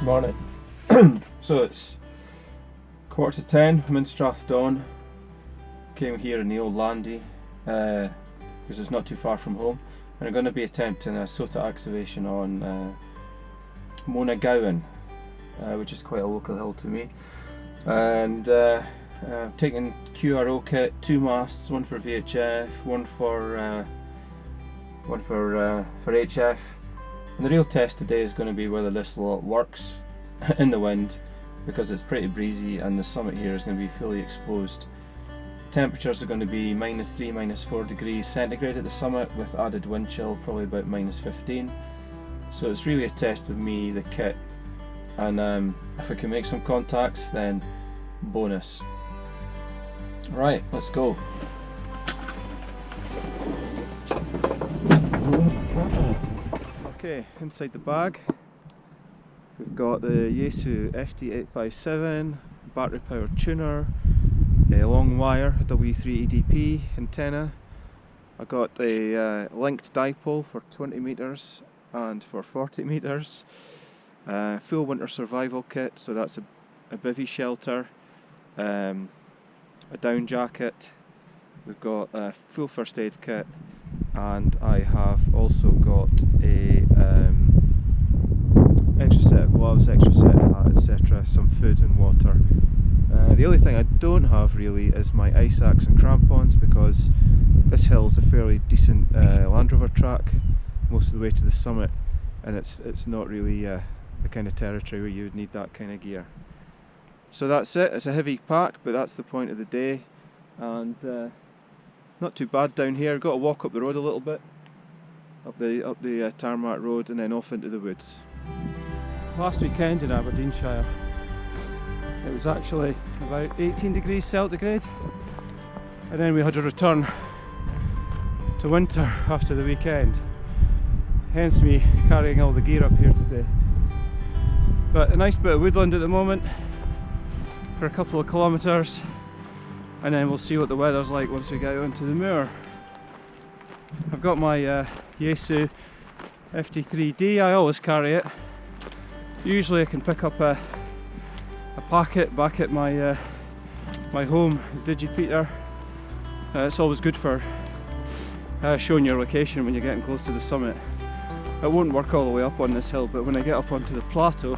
Morning. So it's 10:15. I'm in Strathdon. Came here in the old Landy because it's not too far from home, and I'm going to be attempting a SOTA activation on Mona Gowan, which is quite a local hill to me. And I'm taking QRO kit, 2 masts, one for VHF, one for HF. And the real test today is going to be whether this lot works in the wind, because it's pretty breezy and the summit here is going to be fully exposed. Temperatures are going to be -3, -4 degrees centigrade at the summit, with added wind chill, probably about -15. So it's really a test of me, the kit, and if I can make some contacts, then bonus. Right, let's go. Okay, inside the bag we've got the Yaesu FT857 battery powered tuner, a long wire W3 EDP antenna. I got the linked dipole for 20 meters and for 40 meters. Full winter survival kit, so that's a bivvy shelter, a down jacket. We've got a full first aid kit, and I have also got a extra set of gloves, extra set of hat, etc., some food and water. The only thing I don't have really is my ice axe and crampons, because this hill is a fairly decent Land Rover track most of the way to the summit, and it's not really the kind of territory where you would need that kind of gear. So that's it. It's a heavy pack, but that's the point of the day, and not too bad down here. Got to walk up the road a little bit, up the tarmac road, and then off into the woods. Last weekend in Aberdeenshire, it was actually about 18 degrees centigrade, and then we had a return to winter after the weekend, hence me carrying all the gear up here today. But a nice bit of woodland at the moment for a couple of kilometres, and then we'll see what the weather's like once we get out onto the moor. I've got my Yaesu FT3D, I always carry it. Usually I can pick up a packet back at my my home digipeater. It's always good for showing your location when you're getting close to the summit. It won't work all the way up on this hill, but when I get up onto the plateau,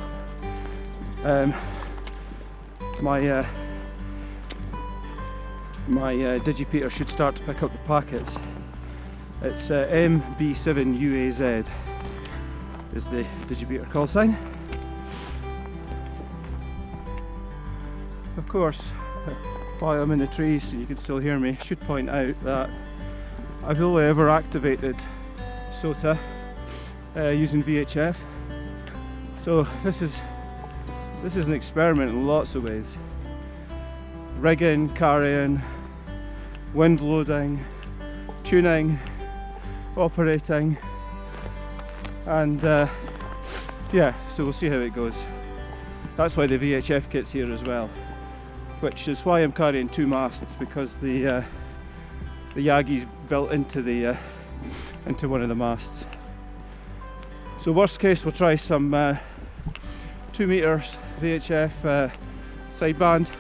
my digipeater should start to pick up the packets. It's MB7UAZ is the digipeater call sign. Of course, while I'm in the trees so you can still hear me, I should point out that I've only ever activated SOTA using VHF. So this is an experiment in lots of ways. Rigging, carrying, wind loading, tuning, operating, and yeah, so we'll see how it goes. That's why the VHF kit's here as well, which is why I'm carrying 2 masts, because the Yagi's built into one of the masts. So worst case, we'll try some 2 meters VHF sideband,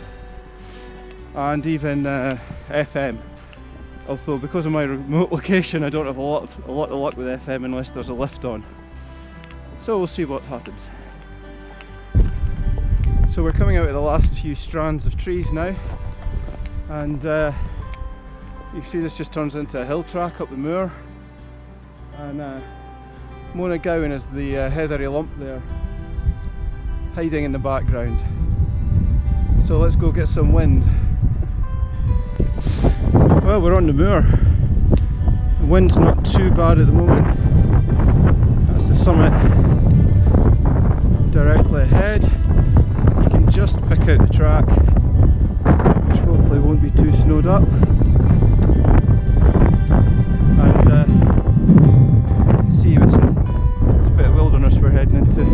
and even FM. Although because of my remote location, I don't have a lot of luck with FM unless there's a lift on. So we'll see what happens. So we're coming out of the last few strands of trees now, and you can see this just turns into a hill track up the moor, and Mona Gowan is the heathery lump there, hiding in the background. So let's go get some wind. Well, we're on the moor. The wind's not too bad at the moment. That's the summit directly ahead. You can just pick out the track, which hopefully won't be too snowed up. And you can see it's a bit of wilderness we're heading into.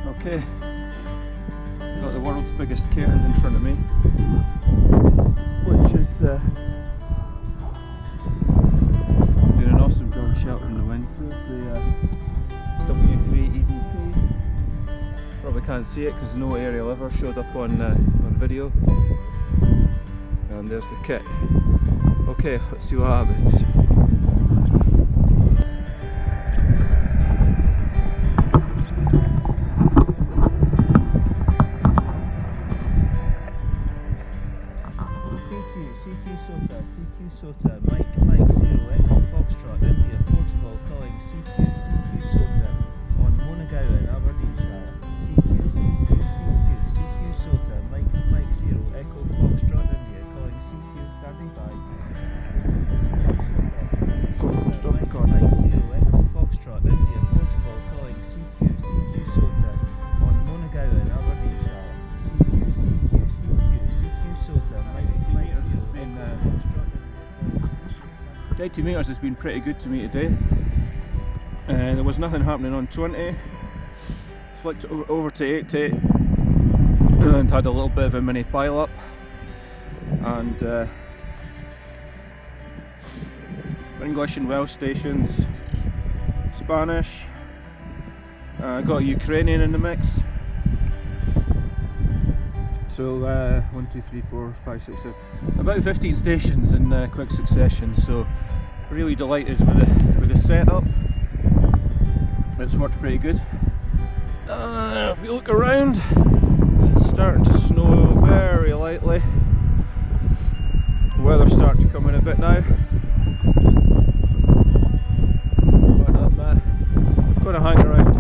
Okay, got the world's biggest cairn in front of me, which is doing an awesome job of sheltering the wind. There's the W3 EDP. Probably can't see it because no aerial ever showed up on video. And there's the kit. Okay, let's see what happens. CQ SOTA, Mike 0, Echo Foxtrot, India, Portugal, calling CQ SOTA on Mona Gowan, Aberdeenshire. CQ SOTA, Mike 0, Echo Foxtrot, India, calling CQ, standing by. Stop recording. Mike 0, Echo Foxtrot, India, Portugal, calling CQ SOTA on Mona Gowan, Aberdeenshire. CQ SOTA, Mike 0, 80 metres has been pretty good to me today. There was nothing happening on 20. Flicked over to 80 and had a little bit of a mini pile up. And English and Welsh stations, Spanish, got a Ukrainian in the mix. So 1, 2, 3, 4, 5, 6, 7, about 15 stations in quick succession. So really delighted with the setup. It's worked pretty good. If you look around, it's starting to snow very lightly. Weather's starting to come in a bit now. But I'm going to hang around.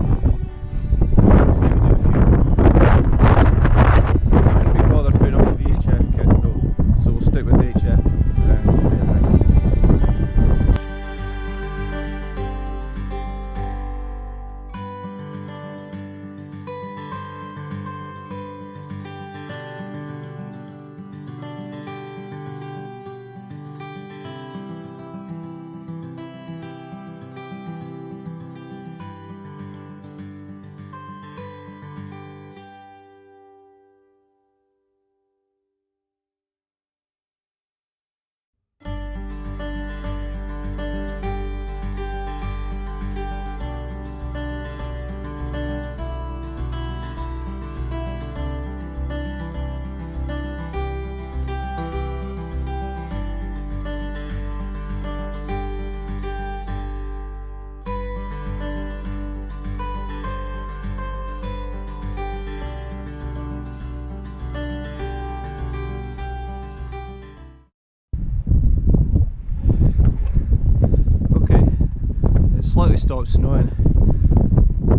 Slightly stopped snowing.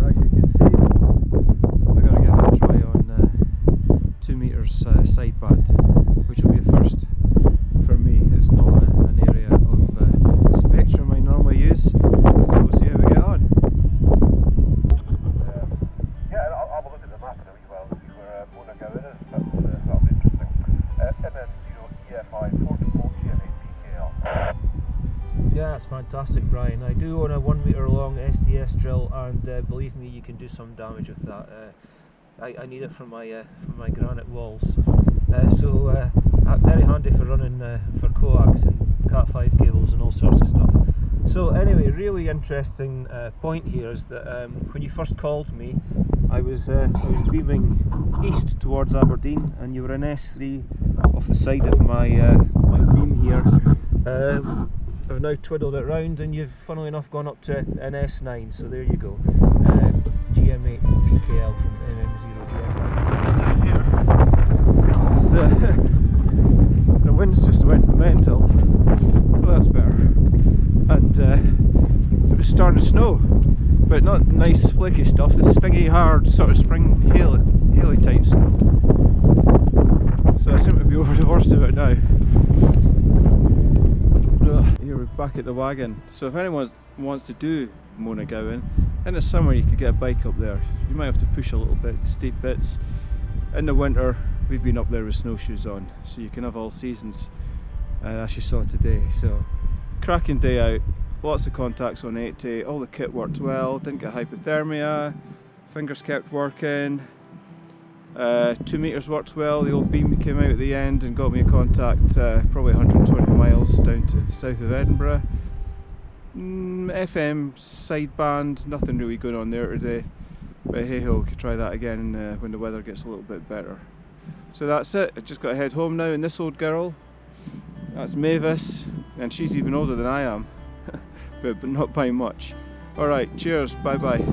As you can see, we're going to give it a try on 2 metres side band, which will be a first for me. It's not an area of spectrum I normally use, so we'll see how we get on. Yeah, I'll have a look at the map in a wee while and see where Mona Gowan is. That'll be interesting. MM0EFI 44 GM PKL. Yeah, that's fantastic, Brian. I do own a 1 metre long SDS drill, and believe me, you can do some damage with that. I need it for my granite walls, so very handy for running for coax and Cat5 cables and all sorts of stuff. So anyway, really interesting point here is that when you first called me, I was beaming east towards Aberdeen, and you were in S3 off the side of my beam here. I've now twiddled it round, and you've, funnily enough, gone up to an S9, so there you go. GM8 PKL from MM0EFI. The winds just went mental. Well, that's better. And it was starting to snow, but not nice flaky stuff, the stingy, hard, sort of spring haily type snow. So I seem to be over the worst of it now. Here we're back at the wagon. So if anyone wants to do Mona Gowan, in the summer you could get a bike up there. You might have to push a little bit, the steep bits. In the winter we've been up there with snowshoes on, so you can have all seasons, as you saw today. So cracking day out, lots of contacts on 80, all the kit worked well, didn't get hypothermia, Fingers kept working. 2 meters worked well. The old beam came out at the end and got me a contact probably 120 miles down to the south of Edinburgh. FM sideband, nothing really going on there today. But hey ho, could try that again when the weather gets a little bit better. So that's it. I just got to head home now, and this old girl, that's Mavis, and she's even older than I am, but not by much. Alright, cheers, bye bye.